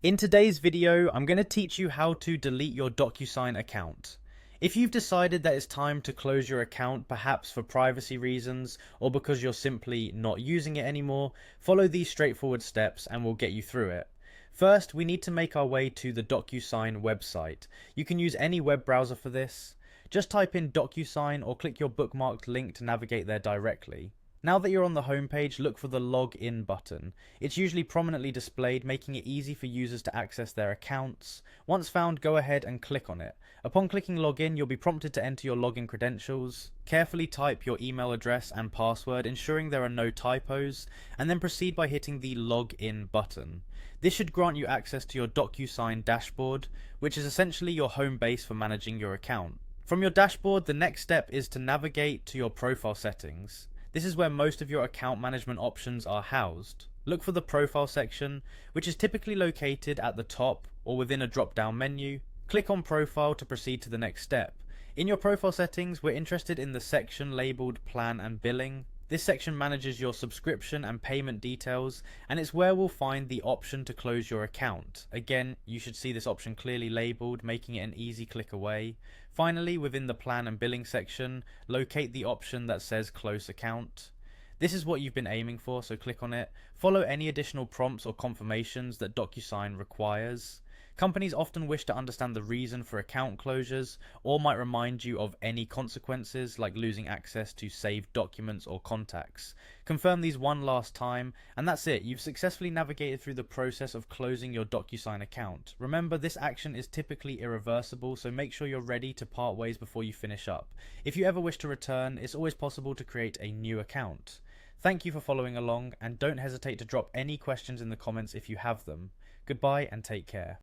In today's video, I'm going to teach you how to delete your Docusign account. If you've decided that it's time to close your account, perhaps for privacy reasons or because you're simply not using it anymore, follow these straightforward steps and we'll get you through it. First, we need to make our way to the Docusign website. You can use any web browser for this. Just type in Docusign or click your bookmarked link to navigate there directly. Now that you're on the homepage, look for the Login button. It's usually prominently displayed, making it easy for users to access their accounts. Once found, go ahead and click on it. Upon clicking Login, you'll be prompted to enter your login credentials. Carefully type your email address and password, ensuring there are no typos, and then proceed by hitting the Login button. This should grant you access to your Docusign dashboard, which is essentially your home base for managing your account. From your dashboard, the next step is to navigate to your profile settings. This is where most of your account management options are housed. Look for the profile section, which is typically located at the top or within a drop-down menu. Click on profile to proceed to the next step. In your profile settings, we're interested in the section labeled plan and billing. This section manages your subscription and payment details, and it's where we'll find the option to close your account. Again, you should see this option clearly labeled, making it an easy click away. Finally, within the plan and billing section, locate the option that says close account. This is what you've been aiming for, so click on it. Follow any additional prompts or confirmations that Docusign requires. Companies often wish to understand the reason for account closures, or might remind you of any consequences like losing access to saved documents or contacts. Confirm these one last time, and that's it. You've successfully navigated through the process of closing your Docusign account. Remember, this action is typically irreversible, so make sure you're ready to part ways before you finish up. If you ever wish to return, it's always possible to create a new account. Thank you for following along, and don't hesitate to drop any questions in the comments if you have them. Goodbye and take care.